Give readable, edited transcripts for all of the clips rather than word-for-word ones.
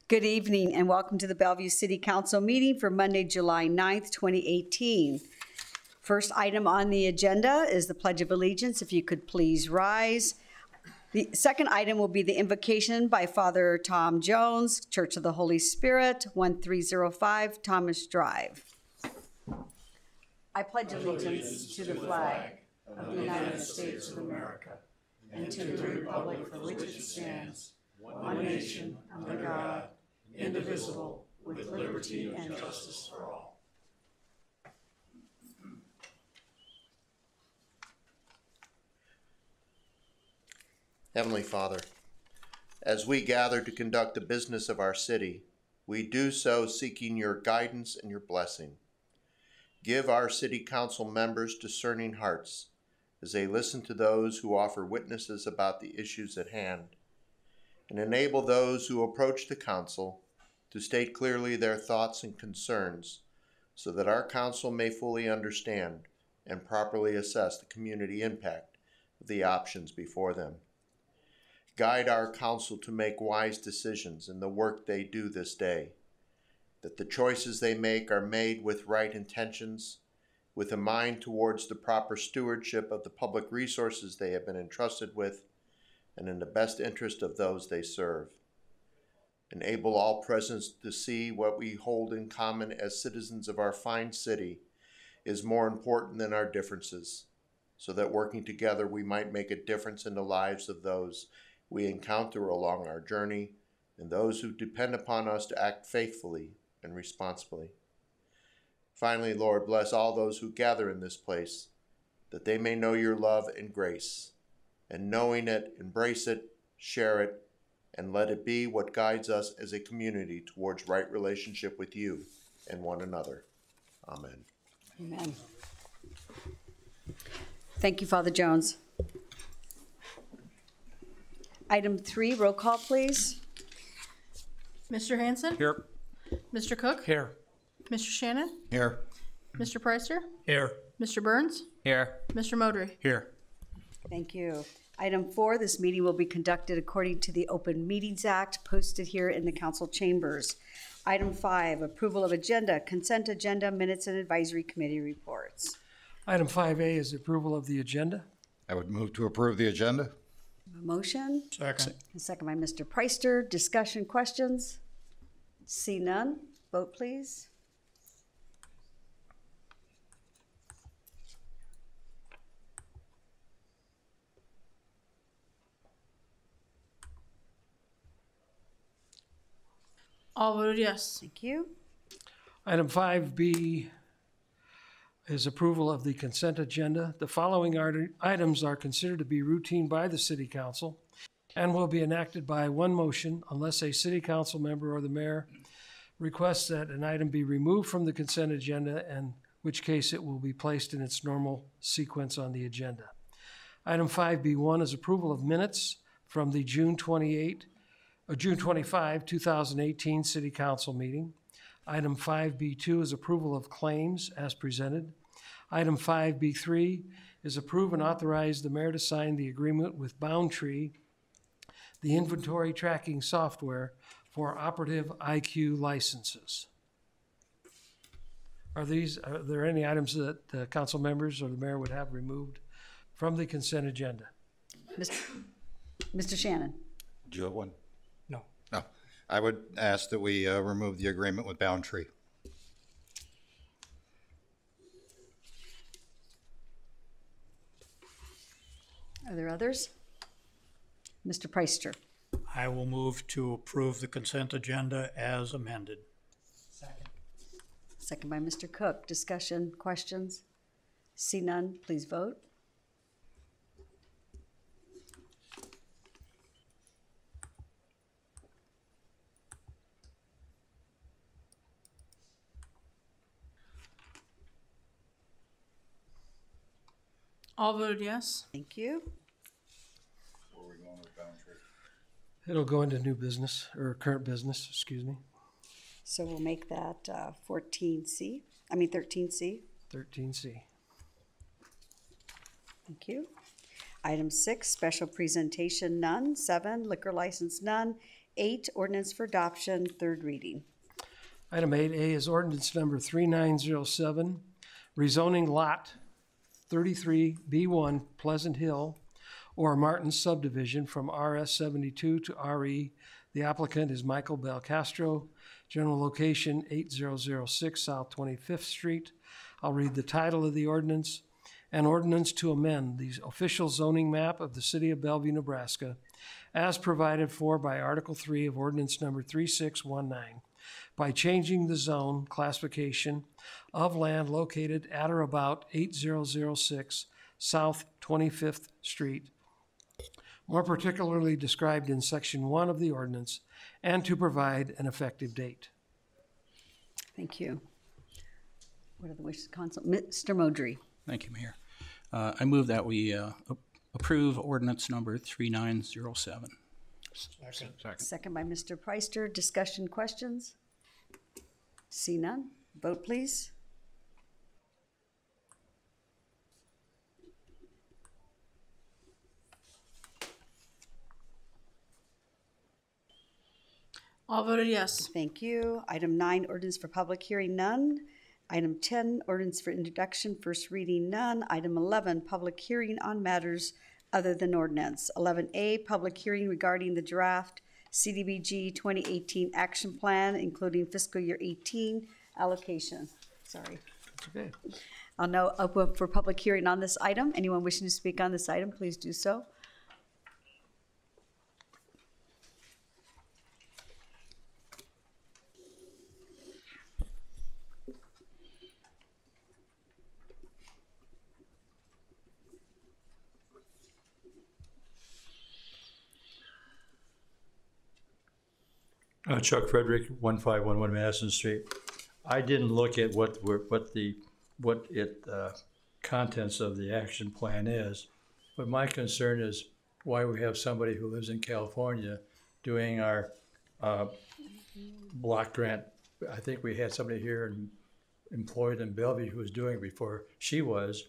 Good evening and welcome to the Bellevue City Council meeting for Monday, July 9th, 2018. First item on the agenda is the Pledge of Allegiance. If you could please rise. The second item will be the invocation by Father Tom Jones, Church of the Holy Spirit, 1305 Thomas Drive. I pledge allegiance to the flag of the United States of America and to the republic for which it stands, one nation, under God, indivisible, with liberty and justice for all. Heavenly Father, as we gather to conduct the business of our city, we do so seeking your guidance and your blessing. Give our city council members discerning hearts as they listen to those who offer witnesses about the issues at hand, and enable those who approach the council to state clearly their thoughts and concerns so that our council may fully understand and properly assess the community impact of the options before them. Guide our council to make wise decisions in the work they do this day, that the choices they make are made with right intentions, with a mind towards the proper stewardship of the public resources they have been entrusted with, and in the best interest of those they serve. Enable all present to see what we hold in common as citizens of our fine city is more important than our differences, so that working together we might make a difference in the lives of those we encounter along our journey and those who depend upon us to act faithfully and responsibly. Finally, Lord, bless all those who gather in this place, that they may know your love and grace, and knowing it, embrace it, share it, and let it be what guides us as a community towards right relationship with you and one another. Amen. Amen. Thank you, Father Jones. Item 3, roll call, please. Mr. Hanson? Here. Mr. Cook? Here. Mr. Shannon? Here. Mr. Preister? Here. Mr. Burns? Here. Mr. Modry? Here. Thank you. Item 4, this meeting will be conducted according to the Open Meetings Act posted here in the council chambers. Item 5, approval of agenda, consent agenda, minutes, and advisory committee reports. Item 5A is approval of the agenda. I would move to approve the agenda. A motion? Second. A second by Mr. Preister. Discussion, questions? See none. Vote, please. All voted yes. Thank you. Item 5B is approval of the consent agenda. The following items are considered to be routine by the City Council and will be enacted by one motion unless a City Council member or the mayor requests that an item be removed from the consent agenda, in which case it will be placed in its normal sequence on the agenda. Item 5B1 is approval of minutes from the June 25, 2018 City Council meeting. Item 5B2 is approval of claims as presented. Item 5B3 is approve and authorize the mayor to sign the agreement with Boundtree, the inventory tracking software for operative IQ licenses. Are there any items that the council members or the mayor would have removed from the consent agenda? Mr. Shannon. Do you have one? No. No. I would ask that we remove the agreement with Boundtree. Are there others? Mr. Preister. I will move to approve the consent agenda as amended. Second. Second by Mr. Cook. Discussion, questions? See none, please vote. All voted yes. Thank you. Where are we going with Boundtree? It'll go into new business, or current business, excuse me. So we'll make that 13C. 13C. 13C. Thank you. Item 6, special presentation, none. 7, liquor license, none. 8, ordinance for adoption, third reading. Item 8A is ordinance number 3907, rezoning lot 33B1 Pleasant Hill or Martin subdivision from RS 72 to RE. The applicant is Michael Belcastro, general location 8006 South 25th Street. I'll read the title of the ordinance. An ordinance to amend the official zoning map of the city of Bellevue, Nebraska, as provided for by Article 3 of ordinance number 3619, by changing the zone classification of land located at or about 8006 South 25th Street, more particularly described in Section 1 of the ordinance, and to provide an effective date. Thank you. What are the wishes of council? Mr. Modry. Thank you, Mayor. I move that we approve ordinance number 3907. Second by Mr. Preister. Discussion, questions? See none. Vote, please. All voted yes. Thank you. Item 9, ordinance for public hearing, none. Item 10, ordinance for introduction, first reading, none. Item 11, public hearing on matters other than ordinance. 11A, public hearing regarding the draft CDBG 2018 action plan, including fiscal year 18 allocation. Sorry. That's okay. I'll now open for public hearing on this item. Anyone wishing to speak on this item, please do so. Chuck Frederick, 1511 Madison Street. I didn't look at what contents of the action plan is, but my concern is why we have somebody who lives in California doing our block grant. I think we had somebody here employed in Bellevue who was doing it before she was.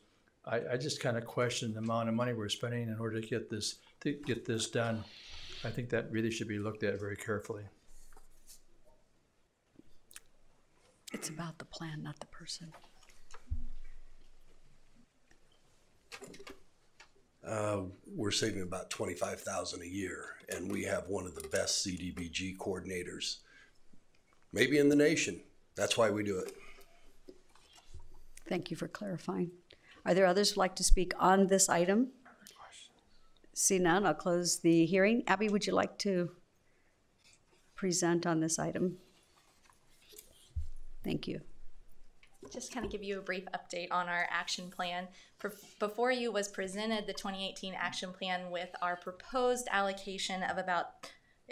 I just kind of question the amount of money we're spending in order to get this done. I think that really should be looked at very carefully. It's about the plan, not the person. We're saving about $25,000 a year, and we have one of the best CDBG coordinators, maybe in the nation. That's why we do it. Thank you for clarifying. Are there others who'd like to speak on this item? See none, I'll close the hearing. Abby, would you like to present on this item? Thank you. Just kind of give you a brief update on our action plan. Before you was presented the 2018 action plan with our proposed allocation of it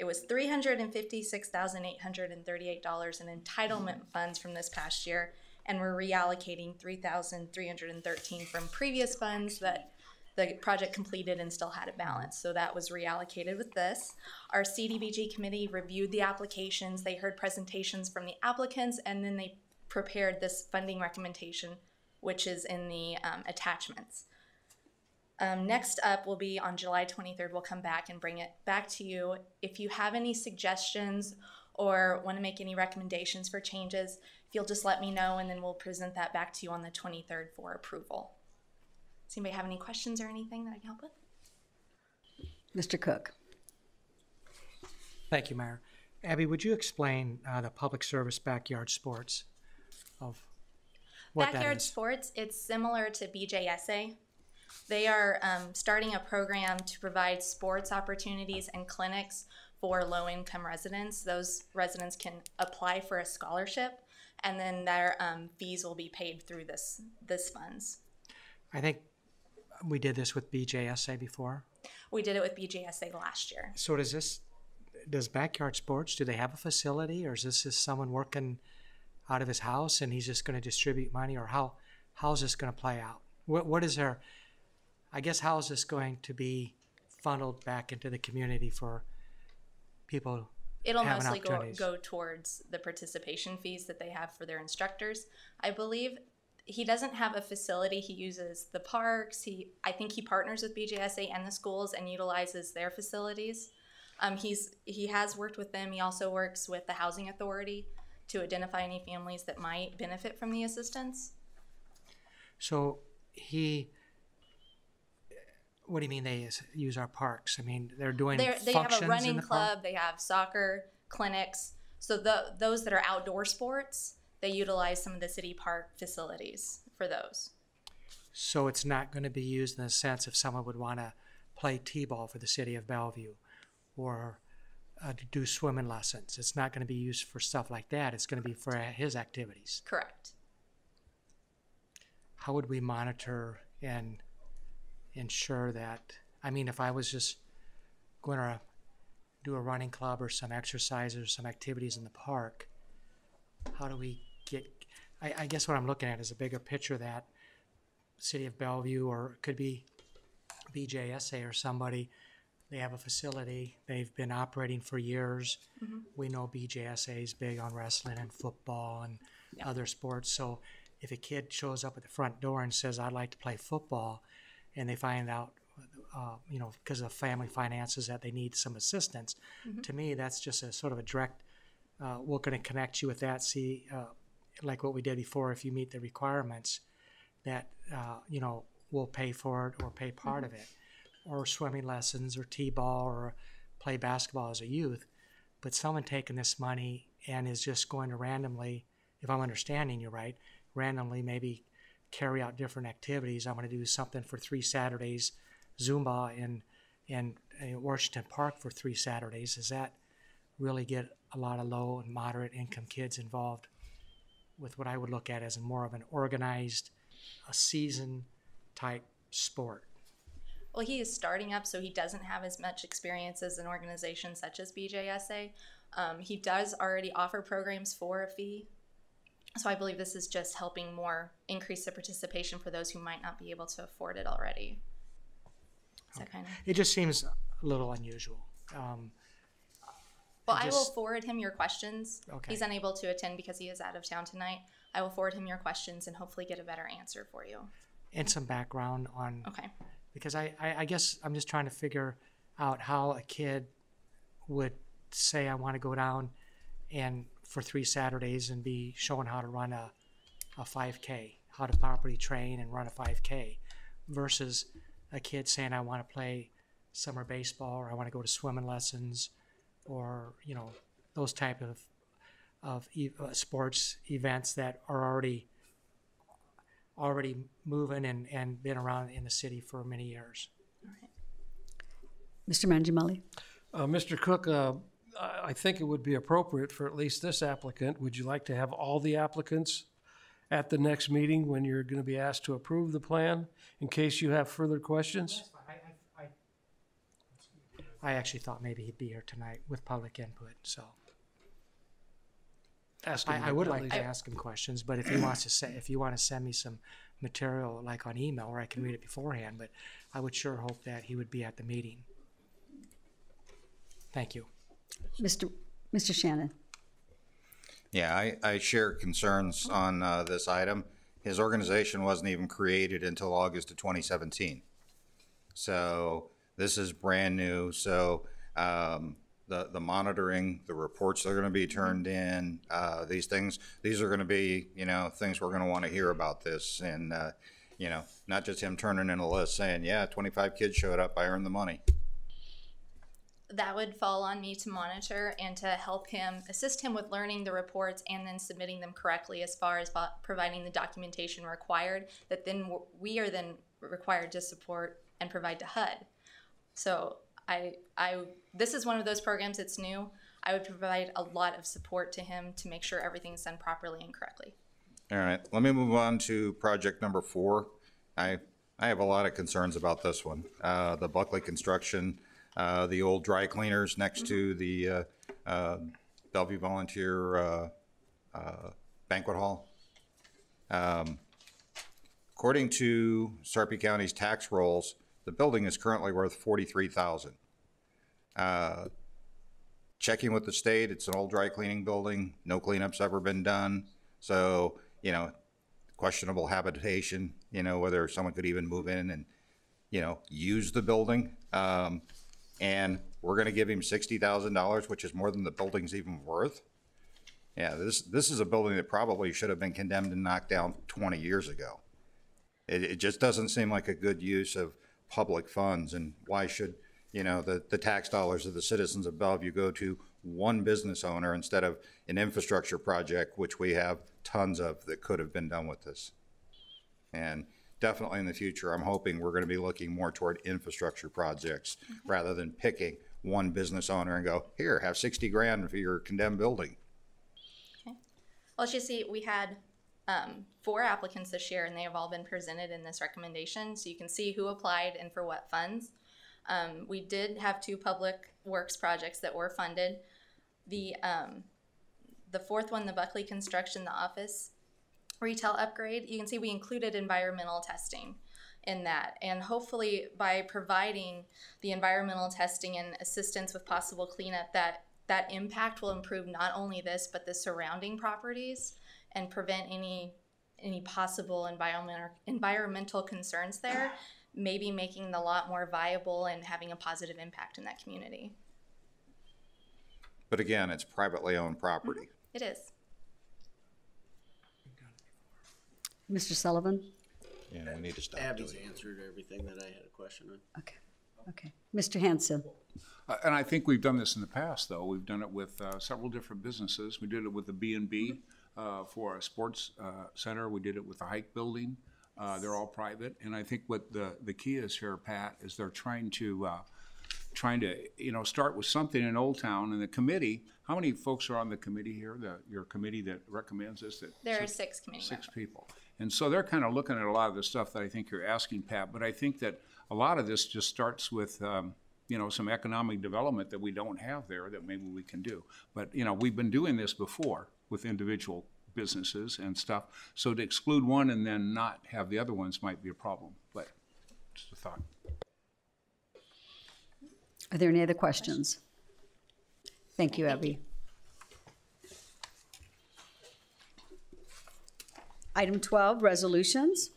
was $356,838 in entitlement funds from this past year, and we're reallocating $3,313 from previous funds that the project completed and still had a balance. So that was reallocated with this. Our CDBG committee reviewed the applications. They heard presentations from the applicants, and then they prepared this funding recommendation, which is in the attachments. Next up will be on July 23rd. We'll come back and bring it back to you. If you have any suggestions or want to make any recommendations for changes, if you'll just let me know, and then we'll present that back to you on the 23rd for approval. Does anybody have any questions or anything that I can help with? Mr. Cook. Thank you, Mayor. Abby, would you explain the public service backyard sports of what Backyard that is? sports, it's similar to BJSA. They are starting a program to provide sports opportunities and clinics for low-income residents. Those residents can apply for a scholarship, and then their fees will be paid through this funds. I think we did this with BJSA before. We did it with BJSA last year. So does backyard sports, do they have a facility, or is this just someone working out of his house and he's just going to distribute money, or how's this going to play out? What is there, I guess, how is this going to be funneled back into the community for people? It'll mostly go towards the participation fees that they have for their instructors. I believe he doesn't have a facility. He uses the parks. I think he partners with BJSA and the schools and utilizes their facilities. He has worked with them. He also works with the housing authority to identify any families that might benefit from the assistance. So what do you mean they use our parks? I mean, they're doing They functions have a running in the club. park? They have soccer clinics. So those that are outdoor sports, they utilize some of the city park facilities for those. So it's not going to be used in the sense if someone would want to play t-ball for the city of Bellevue or to do swimming lessons. It's not going to be used for stuff like that. It's going to be for his activities. Correct. How would we monitor and ensure that, I mean, if I was just going to do a running club or some exercise or some activities in the park, how do we get, I guess what I'm looking at is a bigger picture that City of Bellevue, or it could be BJSA or somebody, they have a facility, they've been operating for years. Mm-hmm. We know BJSA is big on wrestling and football and other sports. So if a kid shows up at the front door and says, I'd like to play football, and they find out, because of family finances that they need some assistance, to me, that's just a sort of a direct, we're going to connect you with that, see, like what we did before, if you meet the requirements, that, we'll pay for it or pay part of it, or swimming lessons or t-ball or play basketball as a youth. But someone taking this money and is just going to randomly, if I'm understanding you right, randomly maybe carry out different activities. I'm going to do something for 3 Saturdays, Zumba in Washington Park for 3 Saturdays. Does that really get a lot of low and moderate income kids involved with what I would look at as more of an organized, a season type sport? Well, he is starting up, so he doesn't have as much experience as an organization such as BJSA. He does already offer programs for a fee. So I believe this is just helping more increase the participation for those who might not be able to afford it already. Is that kind of? It just seems a little unusual. Well, I will forward him your questions. Okay. He's unable to attend because he is out of town tonight. I will forward him your questions and hopefully get a better answer for you. And some background on, Okay. because I guess I'm just trying to figure out how a kid would say, I want to go down and for 3 Saturdays and be shown how to run a 5K, how to properly train and run a 5K, versus a kid saying, I want to play summer baseball, or I want to go to swimming lessons, or those type of sports events that are already moving and been around in the city for many years. All right. Mr. Mangiamali? Mr. Cook, I think it would be appropriate for at least this applicant. Would you like to have all the applicants at the next meeting when you're going to be asked to approve the plan, in case you have further questions? I actually thought maybe he'd be here tonight with public input, so. I would like to ask him questions, but if he wants to if you want to send me some material like on email where I can read it beforehand, but I would sure hope that he would be at the meeting. Thank you. Mr. Shannon? Yeah, I share concerns on this item. His organization wasn't even created until August of 2017. So this is brand new. So the monitoring, the reports that are going to be turned in, these are going to be, things we're going to want to hear about this. And, not just him turning in a list saying, yeah, 25 kids showed up, I earned the money. That would fall on me to monitor and to help him, assist him with learning the reports and then submitting them correctly as far as providing the documentation required that then we are then required to support and provide to HUD. So this is one of those programs that's new. I would provide a lot of support to him to make sure everything's done properly and correctly. All right, let me move on to project number 4. I have a lot of concerns about this one. The Buckley construction, the old dry cleaners next to the Bellevue Volunteer Banquet Hall. According to Sarpy County's tax rolls, the building is currently worth $43,000. Checking with the state, it's an old dry cleaning building. No cleanup's ever been done. So, questionable habitation, whether someone could even move in and, use the building. And we're gonna give him $60,000, which is more than the building's even worth. Yeah, this is a building that probably should have been condemned and knocked down 20 years ago. It just doesn't seem like a good use of public funds, and why should, the tax dollars of the citizens of Bellevue go to one business owner instead of an infrastructure project, which we have tons of that could have been done with this. And definitely in the future, I'm hoping we're gonna be looking more toward infrastructure projects rather than picking one business owner and go, here, have 60 grand for your condemned building. Okay. Well, as you see, we had 4 applicants this year, and they have all been presented in this recommendation, so you can see who applied and for what funds. We did have 2 public works projects that were funded. The 4th one, the Buckley construction, the office retail upgrade, you can see we included environmental testing in that, and hopefully by providing the environmental testing and assistance with possible cleanup, that impact will improve not only this but the surrounding properties and prevent any possible environmental concerns there, maybe making the lot more viable and having a positive impact in that community. But again, it's privately owned property. It is. Mr. Sullivan? Yeah, we need to stop Abby's doing it. answered everything that I had a question on. Okay. Mr. Hanson? And I think we've done this in the past, though. We've done it with several different businesses. We did it with the B&B for a sports center. We did it with the Hike building. They're all private. And I think what the key is here, Pat, is they're trying to start with something in Old Town. And the committee, how many folks are on the committee here, your committee that recommends this? There are 6 committee members. 6 people. And so they're kind of looking at a lot of the stuff that I think you're asking, Pat. But I think that a lot of this just starts with some economic development that we don't have there that maybe we can do. But, we've been doing this before with individual businesses and stuff. So to exclude one and then not have the other ones might be a problem. But just a thought. Are there any other questions? Thank you, Abby. Item 12, resolutions.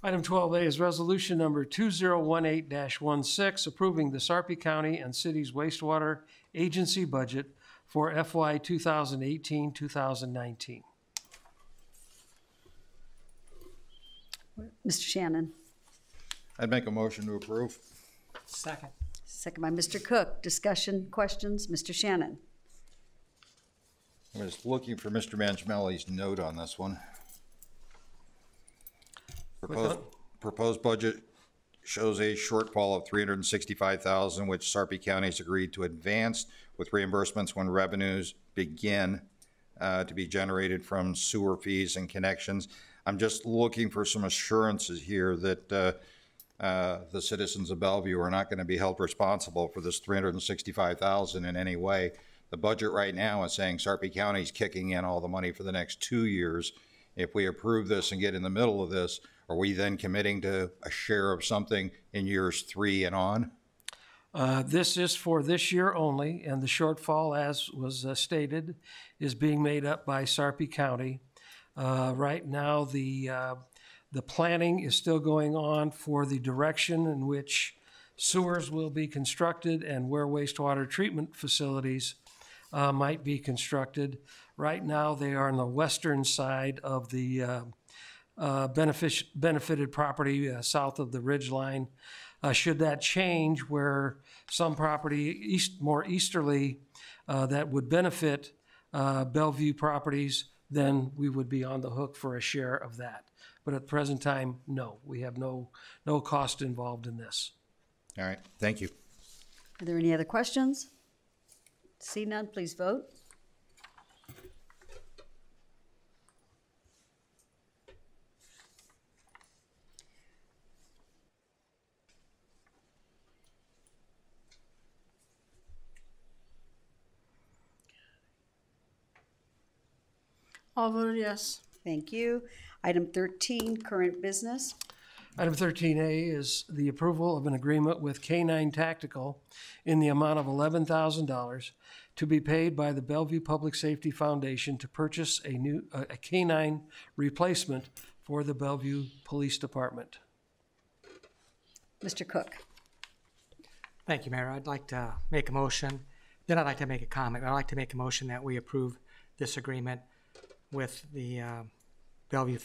Item 12A is resolution number 2018-16, approving the Sarpy County and City's wastewater agency budget for FY 2018-2019. Mr. Shannon. I'd make a motion to approve. Second. Second by Mr. Cook. Discussion, questions? Mr. Shannon. I was looking for Mr. Mangiamelli's note on this one. Proposed budget shows a shortfall of $365,000, which Sarpy County has agreed to advance with reimbursements when revenues begin to be generated from sewer fees and connections. I'm just looking for some assurances here that the citizens of Bellevue are not going to be held responsible for this $365,000 in any way. The budget right now is saying Sarpy County is kicking in all the money for the next 2 years. If we approve this and get in the middle of this, are we then committing to a share of something in years 3 and on? This is for this year only, and the shortfall, as was stated, is being made up by Sarpy County. Right now, the planning is still going on for the direction in which sewers will be constructed and where wastewater treatment facilities might be constructed. Right now, they are on the western side of the benefited property south of the ridge line. Should that change where some property more easterly that would benefit Bellevue properties, then we would be on the hook for a share of that. But at the present time, no, we have no cost involved in this. All right, thank you. Are there any other questions? See none, please vote. All voted yes. Thank you. Item 13, current business. Item 13A is the approval of an agreement with K9 Tactical in the amount of $11,000 to be paid by the Bellevue Public Safety Foundation to purchase a K9 replacement for the Bellevue Police Department. Mr. Cook. Thank you, Mayor. I'd like to make a motion, then I'd like to make a comment. I'd like to make a motion that we approve this agreement with the Bellevue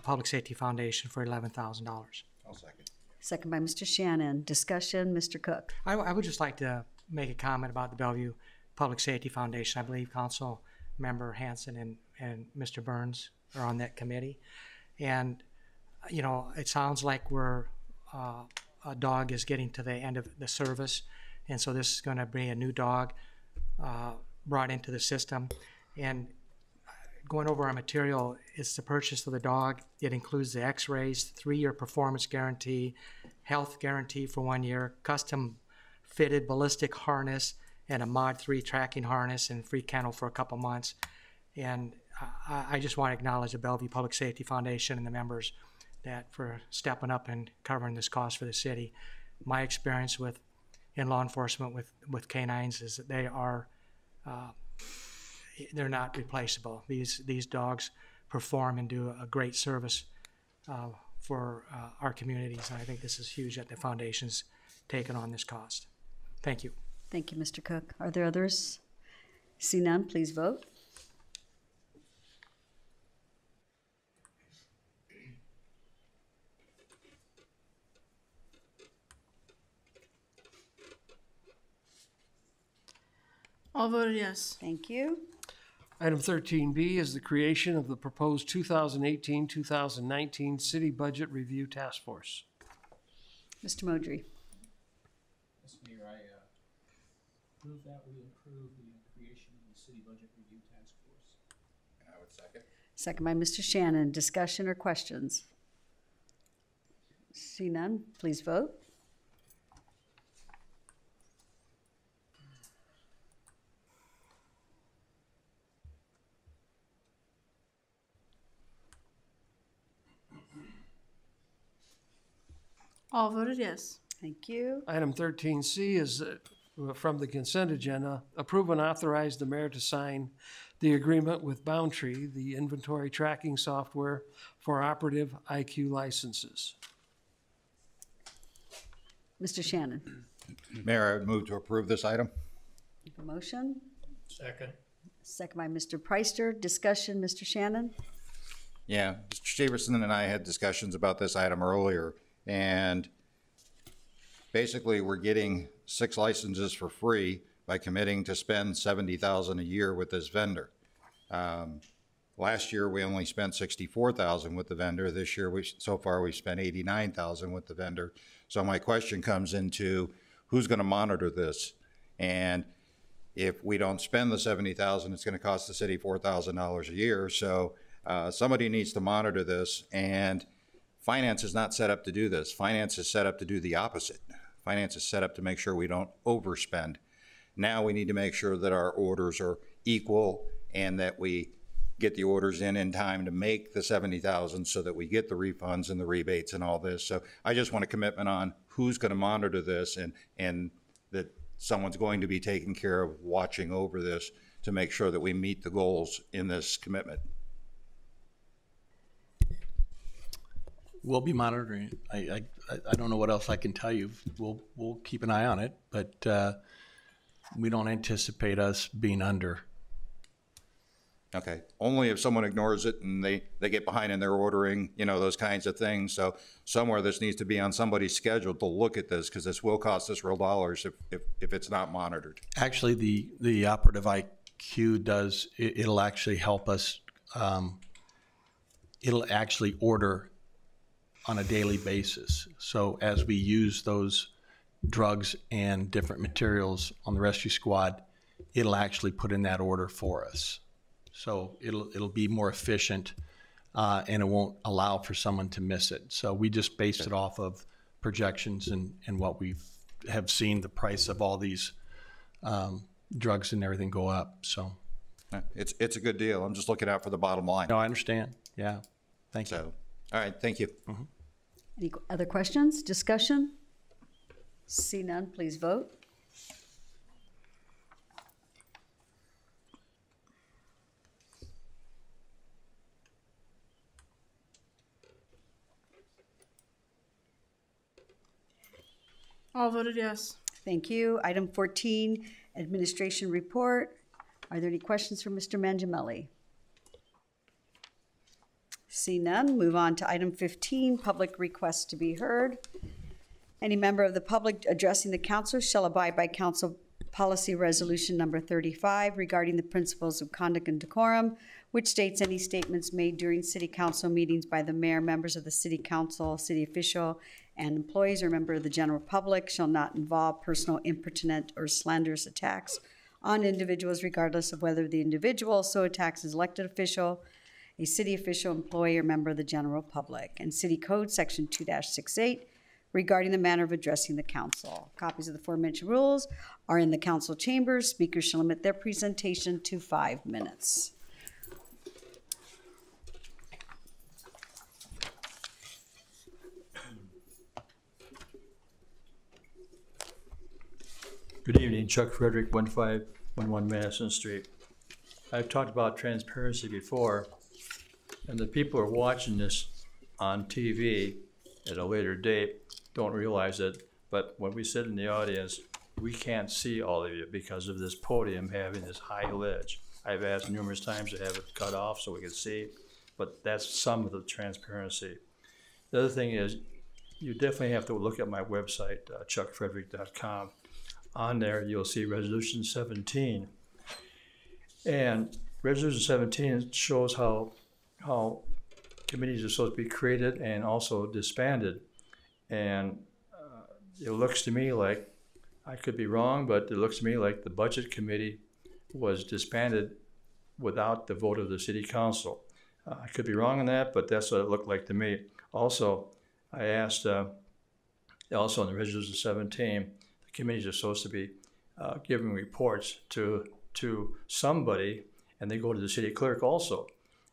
Public Safety Foundation for $11,000. I'll second. Second by Mr. Shannon. Discussion, Mr. Cook. I would just like to make a comment about the Bellevue Public Safety Foundation. I believe Council Member Hanson and Mr. Burns are on that committee. And, you know, it sounds like a dog is getting to the end of the service. And so this is going to be a new dog brought into the system. And going over our material, it's the purchase of the dog. It includes the x-rays, 3-year performance guarantee, health guarantee for 1 year, custom fitted ballistic harness, and a Mod 3 tracking harness and free kennel for a couple months. And I just want to acknowledge the Bellevue Public Safety Foundation and the members for stepping up and covering this cost for the city. My experience in law enforcement with canines is that they are they're not replaceable. These dogs perform and do a great service for our communities, and I think this is huge that the foundation's taken on this cost. Thank you. Thank you, Mr. Cook. Are there others? See none, please vote. All voted yes. Thank you. Item 13B is the creation of the proposed 2018-2019 City Budget Review Task Force. Mr. Modry. Mr. Mayor, I move that we approve the creation of the City Budget Review Task Force. I would second. Second by Mr. Shannon. Discussion or questions? See none, please vote. All voted yes. Thank you. Item 13C is from the consent agenda. Approve and authorize the mayor to sign the agreement with Boundtree, the inventory tracking software for operative IQ licenses. Mr. Shannon. Mayor, I would move to approve this item. A motion. Second. Second by Mr. Preister. Discussion, Mr. Shannon. Yeah, Mr. Severson and I had discussions about this item earlier, and basically we're getting 6 licenses for free by committing to spend $70,000 a year with this vendor. Last year we only spent $64,000 with the vendor. This year so far we've spent $89,000 with the vendor. So my question comes into who's going to monitor this? And if we don't spend the $70,000, it's going to cost the city $4,000 a year. So somebody needs to monitor this, and finance is not set up to do this. Finance is set up to do the opposite. Finance is set up to make sure we don't overspend. Now we need to make sure that our orders are equal and that we get the orders in time to make the $70,000 so that we get the refunds and the rebates and all this. So I just want a commitment on who's going to monitor this, and that someone's going to be taking care of watching over this to make sure that we meet the goals in this commitment. We'll be monitoring it. I don't know what else I can tell you. We'll keep an eye on it, but we don't anticipate us being under. Okay, only if someone ignores it and they get behind and they're ordering, you know, those kinds of things. So somewhere this needs to be on somebody's schedule to look at this, because this will cost us real dollars if it's not monitored. Actually, the operative IQ does, it'll actually help us. It'll actually order on a daily basis. So as we use those drugs and different materials on the rescue squad, it'll actually put in that order for us. So it'll be more efficient, and it won't allow for someone to miss it. So we just based it off of projections and what we have seen the price of all these drugs and everything go up. So it's a good deal. I'm just looking out for the bottom line. No, I understand. Yeah, thank you. All right, thank you. Mm-hmm. Any other questions, discussion? See none, please vote. All voted yes. Thank you. Item 14, administration report. Are there any questions for Mr. Mangiamelli? See none, move on to item 15, public requests to be heard. Any member of the public addressing the council shall abide by council policy resolution number 35 regarding the principles of conduct and decorum, which states any statements made during city council meetings by the mayor, members of the city council, city official, and employees or member of the general public shall not involve personal, impertinent, or slanderous attacks on individuals regardless of whether the individual so attacks is elected official, a city official, employee, or member of the general public. And City Code Section 2-68 regarding the manner of addressing the council. Copies of the aforementioned rules are in the council chambers. Speakers shall limit their presentation to 5 minutes. Good evening, Chuck Frederick, 1511 Madison Street. I've talked about transparency before, and the people who are watching this on TV at a later date don't realize it, but when we sit in the audience, we can't see all of you because of this podium having this high ledge. I've asked numerous times to have it cut off so we can see, but that's some of the transparency. The other thing is, you definitely have to look at my website, chuckfrederick.com. On there, you'll see Resolution 17. And Resolution 17 shows how committees are supposed to be created and also disbanded. And it looks to me like, I could be wrong, but it looks to me like the Budget Committee was disbanded without the vote of the City Council. I could be wrong on that, but that's what it looked like to me. Also, I asked, also in the Resolution 17, the committees are supposed to be giving reports to somebody, and they go to the city clerk also.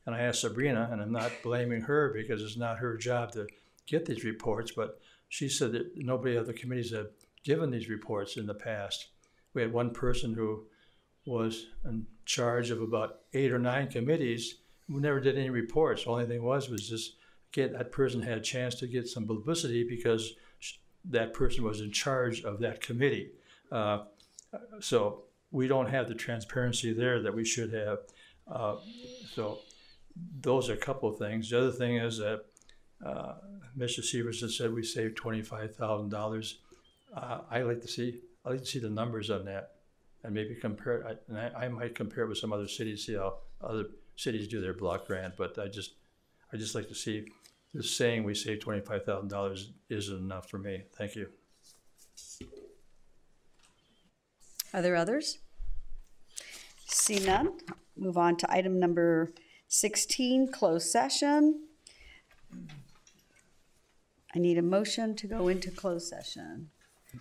And I asked Sabrina, and I'm not blaming her because it's not her job to get these reports, but she said that nobody of the committees have given these reports in the past. We had one person who was in charge of about 8 or 9 committees who never did any reports. The only thing was just that person had a chance to get some publicity because that person was in charge of that committee. So we don't have the transparency there that we should have. So those are a couple of things. The other thing is that Mr. Severson said we saved $25,000. I like to see the numbers on that, and maybe compare. I might compare it with some other cities, see how other cities do their block grant. But I just like to see. Just saying we saved $25,000 isn't enough for me. Thank you. Are there others? See none. Move on to item number 16, closed session. I need a motion to go into closed session.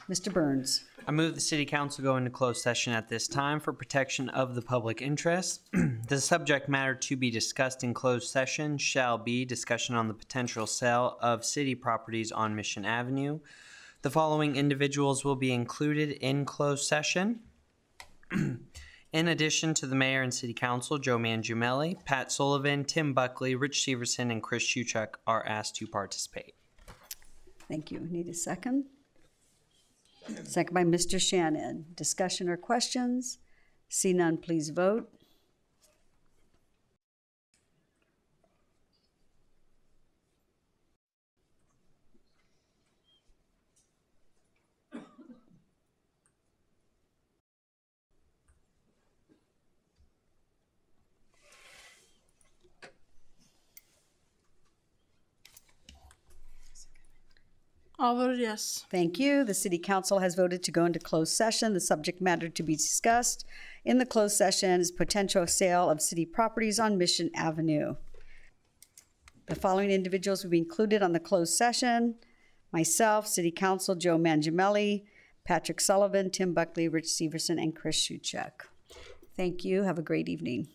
Mr. Burns. I move the City Council go into closed session at this time for protection of the public interest. The subject matter to be discussed in closed session shall be discussion on the potential sale of city properties on Mission Avenue. The following individuals will be included in closed session. In addition to the Mayor and City Council, Joe Mangiamelli, Pat Sullivan, Tim Buckley, Rich Severson, and Chris Shuchuk are asked to participate. Thank you. Need a second? Second by Mr. Shannon. Discussion or questions? See none, please vote. All voted yes. Thank you. The City Council has voted to go into closed session. The subject matter to be discussed in the closed session is potential sale of city properties on Mission Avenue. The following individuals will be included on the closed session: myself, City Council, Joe Mangiamelli, Patrick Sullivan, Tim Buckley, Rich Severson, and Chris Shuchuk. Thank you. Have a great evening.